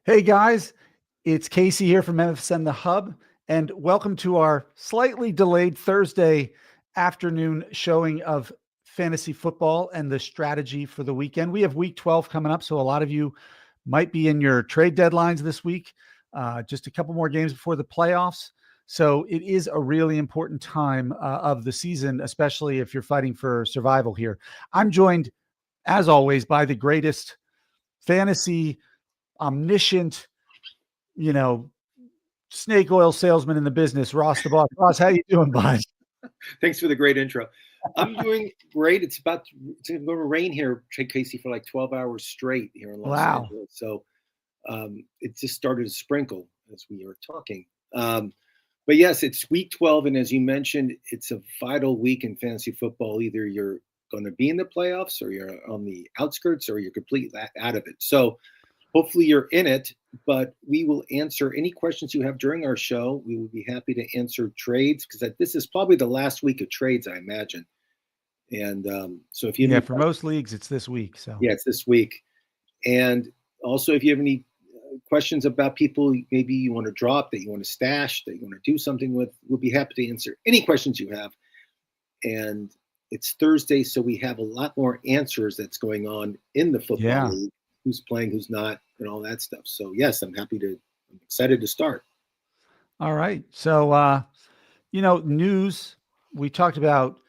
Hey guys, it's Casey here from MFSN The Hub, and welcome to our slightly delayed Thursday afternoon showing of fantasy football and the strategy for the weekend. We have week 12 coming up, so a lot of you might be in your trade deadlines this week. Just a couple more games before the playoffs. So it is a really important time of the season, especially if you're fighting for survival here. I'm joined, as always, by the greatest fantasy omniscient, snake oil salesman in the business, Ross the Boss. Ross, how you doing, bud? Thanks for the great intro. I'm doing great. It's going to rain here, Casey, for like 12 hours straight here in Los Angeles. So it just started to sprinkle as we are talking. But yes, it's week 12. And as you mentioned, it's a vital week in fantasy football. Either you're going to be in the playoffs or you're on the outskirts or you're completely out of it. So hopefully you're in it, but we will answer any questions you have during our show. We will be happy to answer trades because this is probably the last week of trades, I imagine. And so if you for most leagues, it's this week. So yeah, it's this week. And also, if you have any questions about people maybe you want to drop, that you want to stash, that you want to do something with, we'll be happy to answer any questions you have. And it's Thursday, so we have a lot more answers that's going on in the football league. Who's playing, who's not, and all that stuff. So yes, I'm excited to start. All right. So, news, we talked about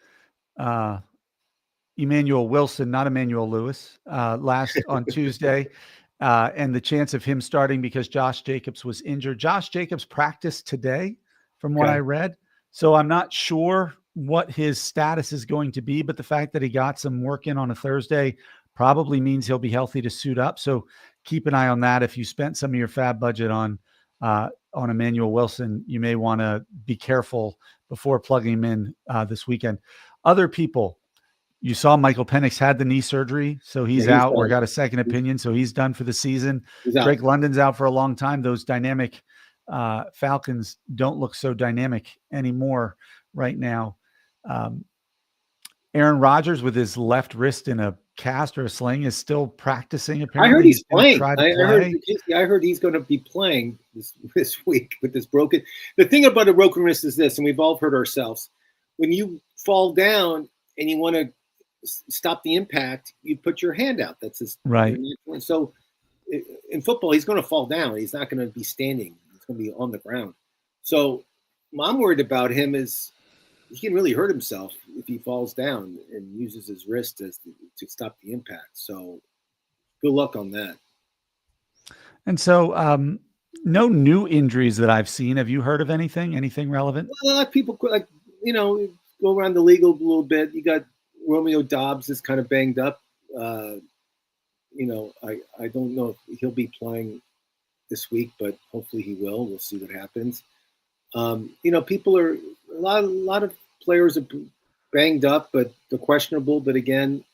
Emmanuel Wilson, not Emmanuel Lewis, last on Tuesday, and the chance of him starting because Josh Jacobs was injured. Josh Jacobs practiced today from what I read. So I'm not sure what his status is going to be, but the fact that he got some work in on a Thursday probably means he'll be healthy to suit up. So keep an eye on that. If you spent some of your fab budget on Emmanuel Wilson, you may want to be careful before plugging him in this weekend. Other people, you saw Michael Penix had the knee surgery, so he's out or got a second opinion, so he's done for the season. Drake London's out for a long time. Those dynamic Falcons don't look so dynamic anymore right now. Aaron Rodgers with his left wrist in a cast or a sling is still practicing. Apparently, I heard he's playing. I heard he's going to be playing this week with this broken. The thing about a broken wrist is this, and we've all heard ourselves: when you fall down and you want to stop the impact, you put your hand out. That's his right. So in football, he's going to fall down. He's not going to be standing. He's going to be on the ground. So what I'm worried about him is he can really hurt himself if he falls down and uses his wrist to stop the impact. So good luck on that. And so no new injuries that I've seen. Have you heard of anything relevant? Well, a lot of people go around the league a little bit. You got Romeo Dobbs is kind of banged up. I don't know if he'll be playing this week, but hopefully he will. We'll see what happens. People are a lot of players are banged up, but they're questionable. But again,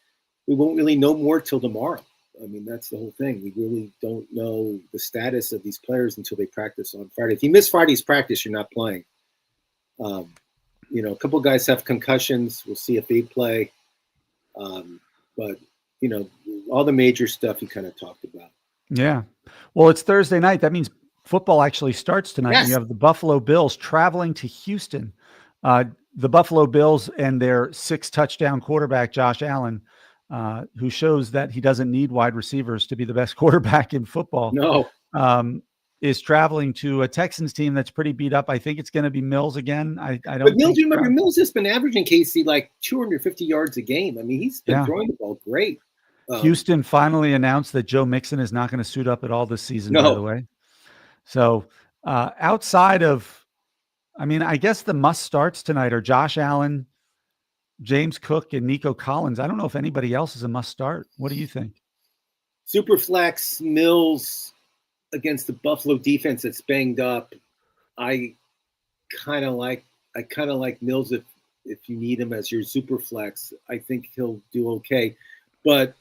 we won't really know more till tomorrow. I mean, that's the whole thing. We really don't know the status of these players until they practice on Friday. If you miss Friday's practice, you're not playing. A couple of guys have concussions. We'll see if they play. But all the major stuff you kind of talked about. Yeah. Well, it's Thursday night. That means football actually starts tonight. Yes. You have the Buffalo Bills traveling to Houston. The Buffalo Bills and their 6-touchdown quarterback, Josh Allen, who shows that he doesn't need wide receivers to be the best quarterback in football. No. Is traveling to a Texans team that's pretty beat up. I think it's going to be Mills again. I don't. But Mills, remember, Mills has been averaging, Casey, like 250 yards a game. I mean, he's been throwing the ball great. Houston finally announced that Joe Mixon is not going to suit up at all this season, by the way. So outside of, I guess the must starts tonight are Josh Allen, James Cook, and Nico Collins. I don't know if anybody else is a must start. What do you think? Superflex, Mills against the Buffalo defense that's banged up. I kind of like Mills if you need him as your super flex. I think he'll do okay, but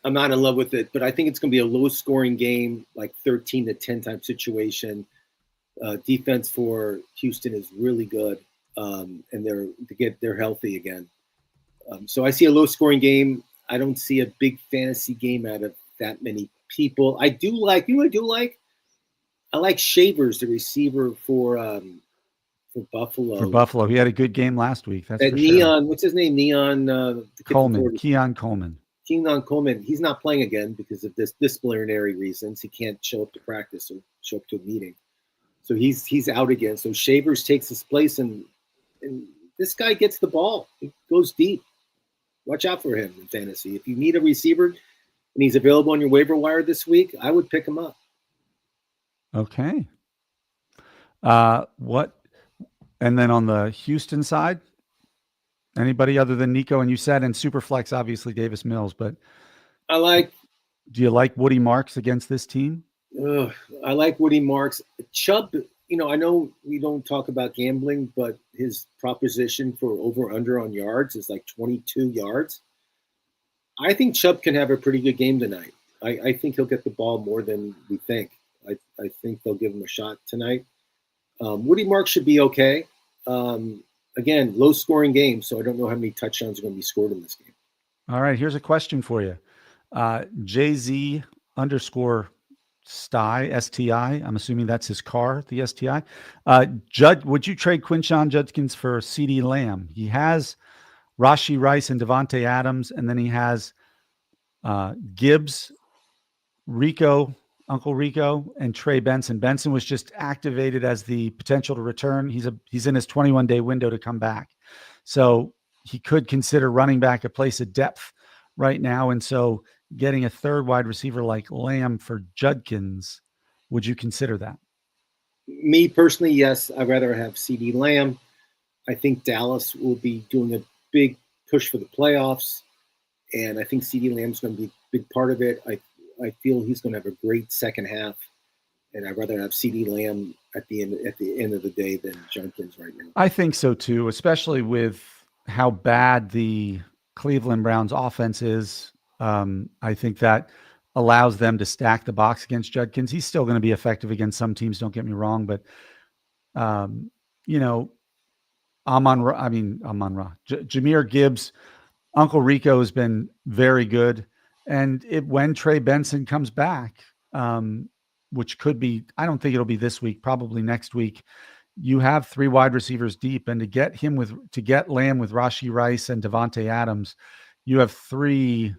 I'm not in love with it. But I think it's going to be a low scoring game, like 13-10 type situation. Defense for Houston is really good, and they're healthy again. So I see a low scoring game. I don't see a big fantasy game out of that many people. I do like, I like Shavers, the receiver for Buffalo. For Buffalo, he had a good game last week. That's that for Neon, sure. what's his name? Neon Keon Coleman. Keon Coleman. He's not playing again because of this disciplinary reasons. He can't show up to practice or show up to a meeting, so he's out again. So Shavers takes his place, and this guy gets the ball. He goes deep. Watch out for him in fantasy. If you need a receiver and he's available on your waiver wire this week, I would pick him up. Okay. What? And then on the Houston side, anybody other than Nico? And you said in Superflex, obviously Davis Mills, but do you like Woody Marks against this team? I like Woody Marks. Chubb, I know we don't talk about gambling, but his proposition for over-under on yards is like 22 yards. I think Chubb can have a pretty good game tonight. I think he'll get the ball more than we think. I think they'll give him a shot tonight. Woody Marks should be okay. Again, low-scoring game, so I don't know how many touchdowns are going to be scored in this game. All right, here's a question for you. JZ _ Sty, STI. I'm assuming that's his car, the STI. Would you trade Quinshon Judkins for CeeDee Lamb? He has Rashee Rice and Devontae Adams, and then he has Gibbs, Uncle Rico, and Trey Benson. Benson was just activated as the potential to return. He's in his 21-day window to come back. So he could consider running back a place of depth right now. And so getting a third wide receiver like Lamb for Judkins, would you consider that? Me personally, yes. I'd rather have CeeDee Lamb. I think Dallas will be doing a big push for the playoffs, and I think CeeDee Lamb's going to be a big part of it. I feel he's going to have a great second half, and I'd rather have CeeDee Lamb at the end of the day than Judkins right now. I think so too, especially with how bad the Cleveland Browns offense is. I think that allows them to stack the box against Judkins. He's still going to be effective against some teams, don't get me wrong, but Jahmyr Gibbs, Uncle Rico has been very good. And when Trey Benson comes back, which could be, I don't think it'll be this week, probably next week, you have three wide receivers deep. And to get Lamb with Rashee Rice and Devontae Adams, you have three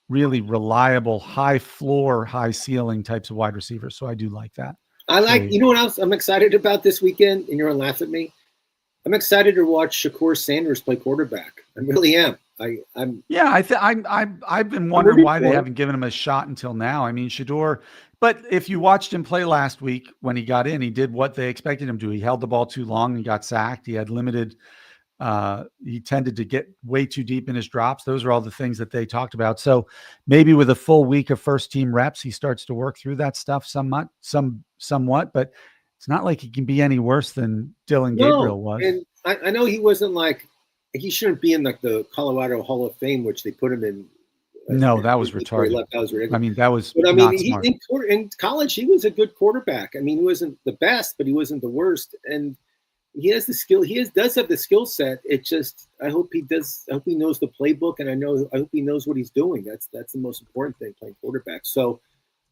really reliable, high floor, high ceiling types of wide receivers. So I do like that. You know what else I'm excited about this weekend? And you're going to laugh at me. I'm excited to watch Shakur Sanders play quarterback. I really am. I've been wondering why they haven't given him a shot until now. I mean, Shador, but if you watched him play last week when he got in, he did what they expected him to. He held the ball too long and got sacked. He had limited. He tended to get way too deep in his drops. Those are all the things that they talked about. So maybe with a full week of first team reps, he starts to work through that stuff somewhat, but it's not like he can be any worse than Dylan Gabriel was. And I know he wasn't he shouldn't be in the Colorado Hall of Fame, which they put him in. No, that was retarded. I mean, that was not smart. In college, he was a good quarterback. I mean, he wasn't the best, but he wasn't the worst. And he has the skill. Does have the skill set. It just, I hope he knows the playbook, and I hope he knows what he's doing. That's the most important thing, playing quarterback. So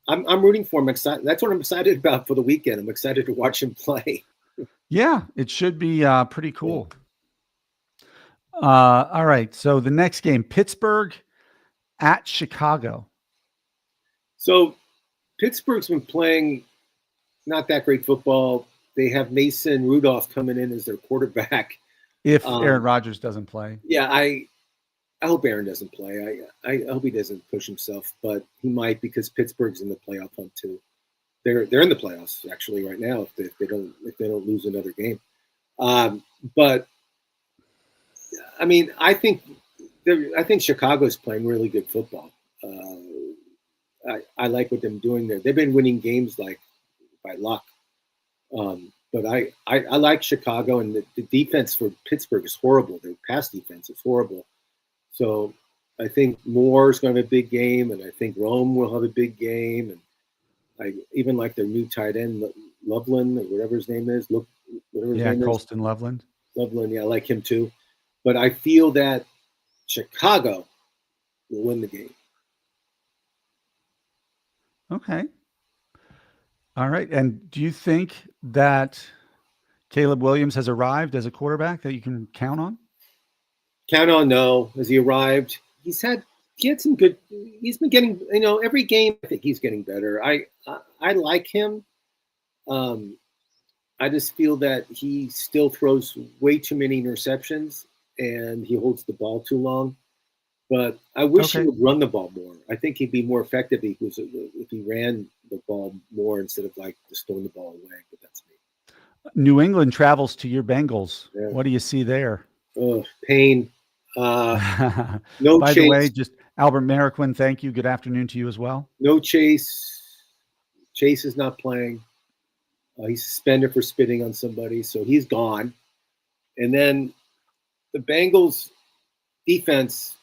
I'm rooting for him. Excited. That's what I'm excited about for the weekend. I'm excited to watch him play. Yeah, it should be pretty cool. All right. So the next game, Pittsburgh at Chicago. So Pittsburgh's been playing not that great football. They have Mason Rudolph coming in as their quarterback. If Aaron Rodgers doesn't play. Yeah, I hope Aaron doesn't play. I hope he doesn't push himself, but he might, because Pittsburgh's in the playoff hunt too. They're in the playoffs actually right now if they don't lose another game. But I mean, I think Chicago's playing really good football. I like what they're doing there. They've been winning games like by luck. But I like Chicago, and the defense for Pittsburgh is horrible. Their pass defense is horrible. So I think Moore is going to have a big game, and I think Rome will have a big game. And I even like their new tight end, Loveland, or whatever his name is. Colston Loveland. Loveland, yeah, I like him too. But I feel that Chicago will win the game. Okay. All right. And do you think that Caleb Williams has arrived as a quarterback that you can count on? Count on no. Has he arrived? He had some good. He's been getting, every game. I think he's getting better. I like him. I just feel that he still throws way too many interceptions and he holds the ball too long. But I wish he would run the ball more. I think he'd be more effective if he ran the ball more instead of like just throwing the ball away. But that's me. New England travels to your Bengals. Yeah. What do you see there? Oh, pain. No By Chase. The way, just Albert Mariquin, thank you. Good afternoon to you as well. No Chase. Chase is not playing. He's suspended for spitting on somebody, so he's gone. And then the Bengals defense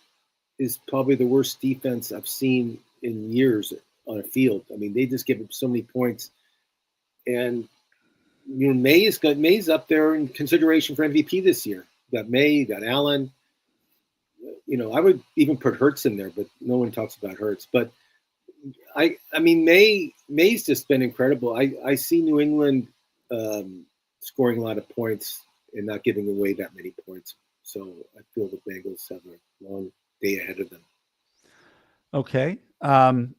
is probably the worst defense I've seen in years on a field. I mean, they just give up so many points. And, May's up there in consideration for MVP this year. You got May, you got Allen. I would even put Hurts in there, but no one talks about Hurts. But I mean, May's just been incredible. I see New England scoring a lot of points and not giving away that many points. So I feel the Bengals have a long day ahead of them. Okay. I'm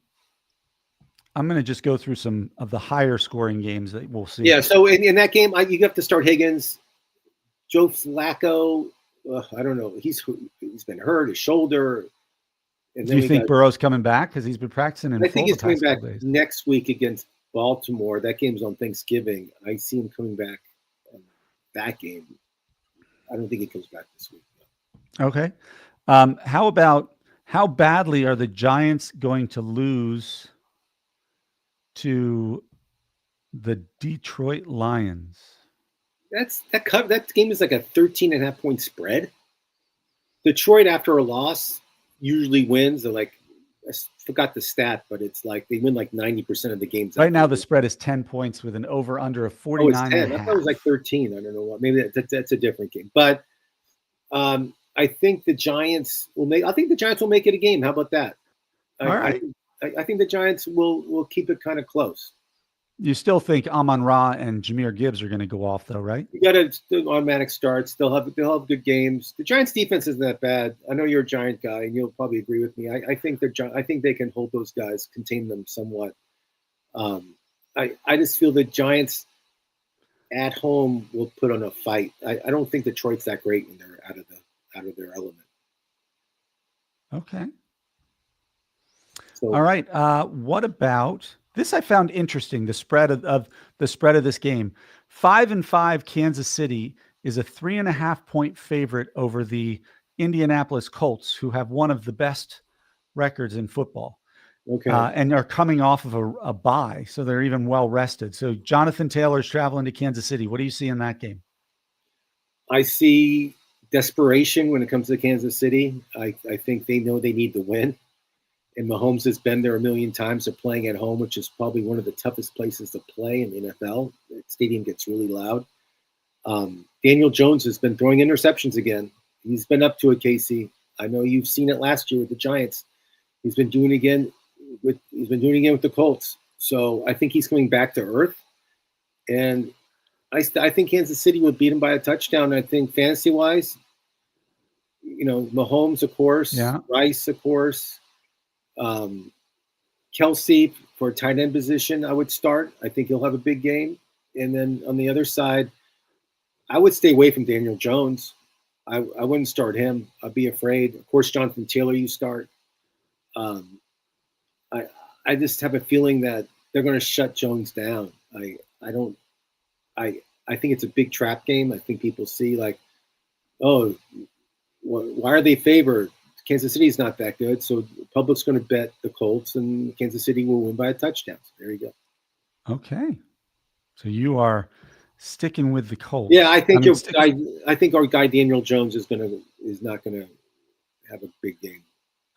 going to just go through some of the higher scoring games that we'll see. Yeah. So in that game, you have to start Higgins. Joe Flacco. I don't know. He's been hurt, his shoulder. And do you think Burrow's coming back? Because he's been practicing in I think he's coming back days. Next week against Baltimore. That game's on Thanksgiving. I see him coming back that game. I don't think he comes back this week. No. Okay. How badly are the Giants going to lose to the Detroit Lions? That game is like a 13.5 point spread. Detroit, after a loss, usually wins. They're like, I forgot the stat, but it's like they win like 90% of the games. Right now, the spread is 10 points with an over under of 49. Oh, it's 10. I thought it was like 13. I don't know what. Maybe that's a different game. But I think the Giants will make. I think the Giants will make it a game. How about that? All right. I think the Giants will keep it kind of close. You still think Amon-Ra and Jahmyr Gibbs are going to go off, though, right? You got to automatic starts. They'll have good games. The Giants' defense isn't that bad. I know you're a Giant guy, and you'll probably agree with me. I think they can hold those guys, contain them somewhat. I just feel the Giants at home will put on a fight. I don't think Detroit's that great when they're out of their element. Okay. So, all right. What about this? I found interesting. The spread of this game. 5-5 Kansas City is a 3.5 point favorite over the Indianapolis Colts, who have one of the best records in football. Okay. And are coming off of a bye, so they're even well rested. So Jonathan Taylor's traveling to Kansas City. What do you see in that game? I see desperation when it comes to Kansas City. I think they know they need to win. And Mahomes has been there a million times. They're playing at home, which is probably one of the toughest places to play in the NFL. The stadium gets really loud. Daniel Jones has been throwing interceptions again. He's been up to it, Casey. I know you've seen it last year with the Giants. He's been doing it again with the Colts. So I think he's coming back to earth. And I think Kansas City would beat him by a touchdown. I think fantasy-wise, Mahomes, of course, yeah. Rice, of course. Kelsey for tight end position, I would start. I think he'll have a big game. And then on the other side, I would stay away from Daniel Jones. I wouldn't start him. I'd be afraid. Of course, Jonathan Taylor, you start. I just have a feeling that they're going to shut Jones down. I think it's a big trap game. I think people see like, oh, why are they favored? Kansas City is not that good, so the public's going to bet the Colts, and Kansas City will win by a touchdown. There you go. Okay, so you are sticking with the Colts. Yeah, I think I think our guy Daniel Jones is not going to have a big game.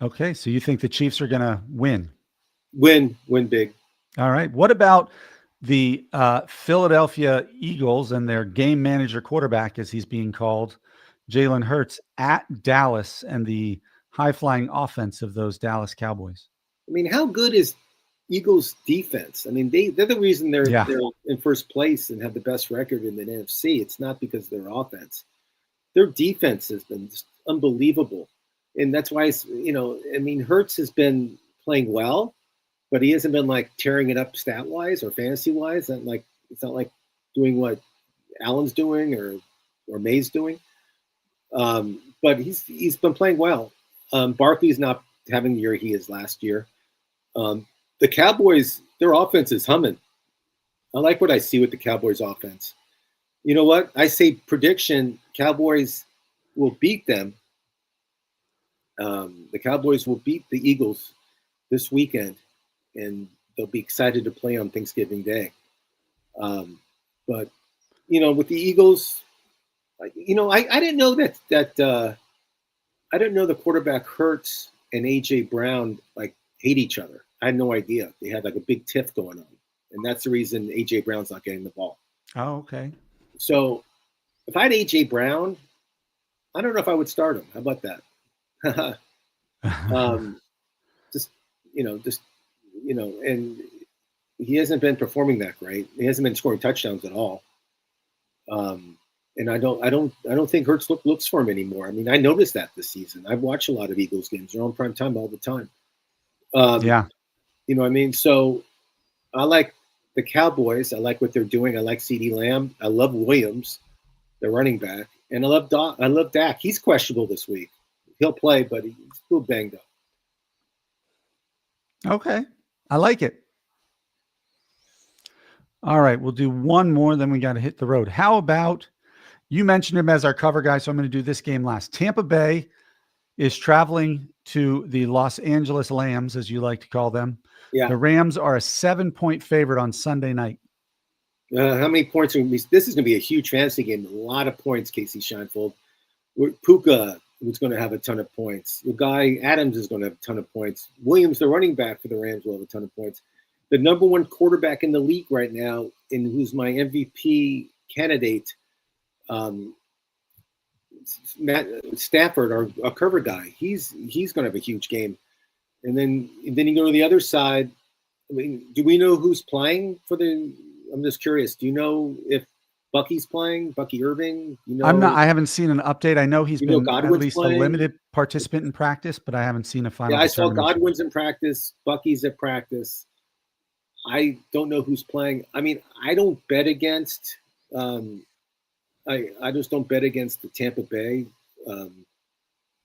Okay, so you think the Chiefs are going to win? Win big. All right. What about the Philadelphia Eagles and their game manager quarterback, as he's being called, Jalen Hurts, at Dallas, and the high-flying offense of those Dallas Cowboys? I mean, how good is Eagles defense. I mean, they're the reason they're in first place and have the best record in the NFC. It's not because of their offense. Their defense has been just unbelievable. And that's why, Hurts has been playing well, but he hasn't been like tearing it up stat wise or fantasy wise. It's not like doing what Allen's doing or May's doing. But he's been playing well. Barkley's not having the year he is last year. The Cowboys, their offense is humming. I like what I see with the Cowboys offense. You know what? I say prediction, Cowboys will beat them. The Cowboys will beat the Eagles this weekend, and they'll be excited to play on Thanksgiving Day. But, with the Eagles, I didn't know that I didn't know the quarterback Hurts and A.J. Brown, hate each other. I had no idea. They had, a big tiff going on. And that's the reason A.J. Brown's not getting the ball. Oh, okay. So if I had A.J. Brown, I don't know if I would start him. How about that? And he hasn't been performing that great. He hasn't been scoring touchdowns at all. And I don't think Hurts looks for him anymore. I mean, I noticed that this season. I've watched a lot of Eagles games. They're on prime time all the time. You know what I mean? So I like the Cowboys. I like what they're doing. I like CeeDee Lamb. I love Williams, the running back. And I love Dak. He's questionable this week. He'll play, but he's still banged up. Okay. I like it. All right. We'll do one more, then we got to hit the road. How about, you mentioned him as our cover guy, so I'm going to do this game last. Tampa Bay is traveling to the Los Angeles Lambs, as you like to call them. Yeah. The Rams are a 7-point favorite on Sunday night. How many points are this is going to be a huge fantasy game. A lot of points, Casey Scheinfeld. Puka was going to have a ton of points. The guy Adams is going to have a ton of points. Williams, the running back for the Rams, will have a ton of points. The number one quarterback in the league right now, and who's my MVP candidate, Matthew Stafford, our cover guy. He's going to have a huge game. And then you go to the other side. I mean, do we know who's playing for the? I'm just curious. Do you know if Bucky's playing? Bucky Irving? I haven't seen an update. I know he's been Godwin's at least playing? a limited participant in practice, but I haven't seen a final. Yeah, I saw Godwin's in practice. Bucky's at practice. I don't know who's playing. I mean, I don't bet against. I just don't bet against the Tampa Bay,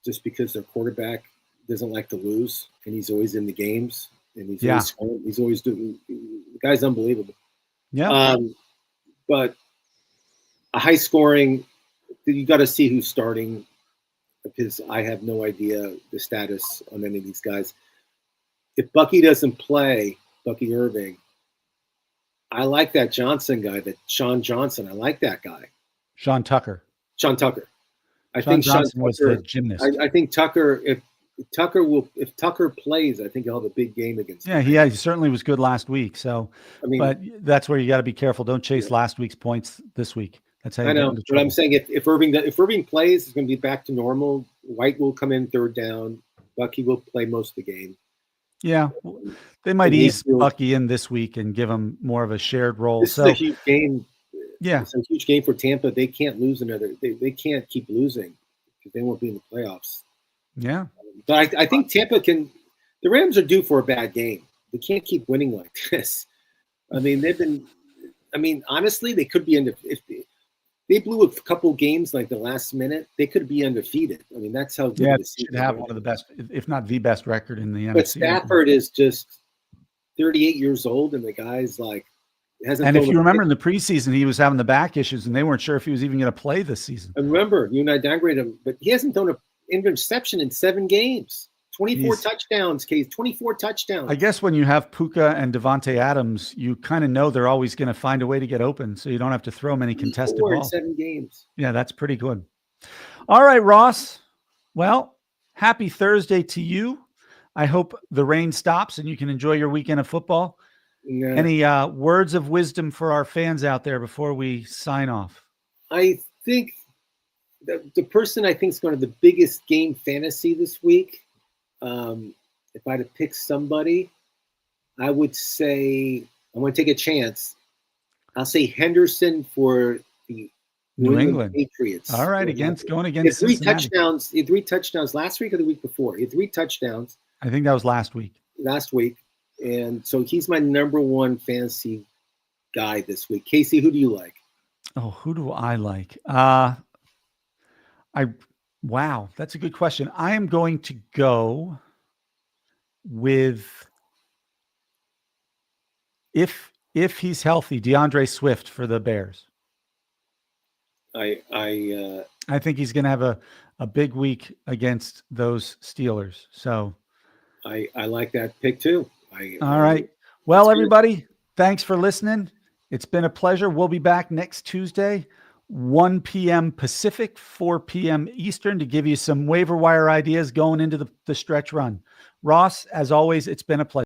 just because their quarterback doesn't like to lose, and he's always in the games, and he's always doing. The guy's unbelievable. Yeah. But a high scoring, you got to see who's starting, because I have no idea the status on any of these guys. If Bucky doesn't play, Bucky Irving, I like that Johnson guy, that Sean Johnson. I like that guy. Sean Tucker. I think Johnson was the gymnast. I think Tucker, if Tucker plays, I think he'll have a big game against him. He certainly was good last week. So, but that's where you got to be careful. Don't chase last week's points this week. That's how you get into trouble. But I'm saying if Irving plays, it's going to be back to normal. White will come in third down. Bucky will play most of the game. Yeah, they might ease Bucky in this week and give him more of a shared role. This is a huge game. Yeah, it's a huge game for Tampa. They can't lose another. They can't keep losing because they won't be in the playoffs. Yeah, but I think Tampa can. The Rams are due for a bad game. They can't keep winning like this. I mean, they've been. I mean, honestly, they could be if they blew a couple games like the last minute, they could be undefeated. I mean, that's how good they should have one of the best, if not the best record in the NFC. But Stafford is just 38 years old, and the guy's hasn't. And if you remember in the preseason, he was having the back issues, and they weren't sure if he was even going to play this season. I remember you and I downgraded him, but he hasn't thrown an interception in 7 games. 24 touchdowns, Case. 24 touchdowns. I guess when you have Puka and Devontae Adams, you kind of know they're always going to find a way to get open, so you don't have to throw many contested balls. 7 games. Yeah, that's pretty good. All right, Ross. Well, happy Thursday to you. I hope the rain stops and you can enjoy your weekend of football. Yeah. Any words of wisdom for our fans out there before we sign off? I think the person I think is going to have the biggest game fantasy this week, if I had to pick somebody, I would say I'm going to take a chance. I'll say Henderson for the New England Patriots. All right, going against Cincinnati. He had 3 touchdowns last week or the week before. He had 3 touchdowns. I think that was last week. And so he's my number 1 fantasy guy this week. Casey, who do you like? Oh, who do I like? Wow, that's a good question. I am going to go with, if he's healthy, DeAndre Swift for the Bears. I think he's going to have a big week against those Steelers. So I like that pick too. All right. Well, everybody, thanks for listening. It's been a pleasure. We'll be back next Tuesday, 1 p.m. Pacific, 4 p.m. Eastern, to give you some waiver wire ideas going into the stretch run. Ross, as always, it's been a pleasure.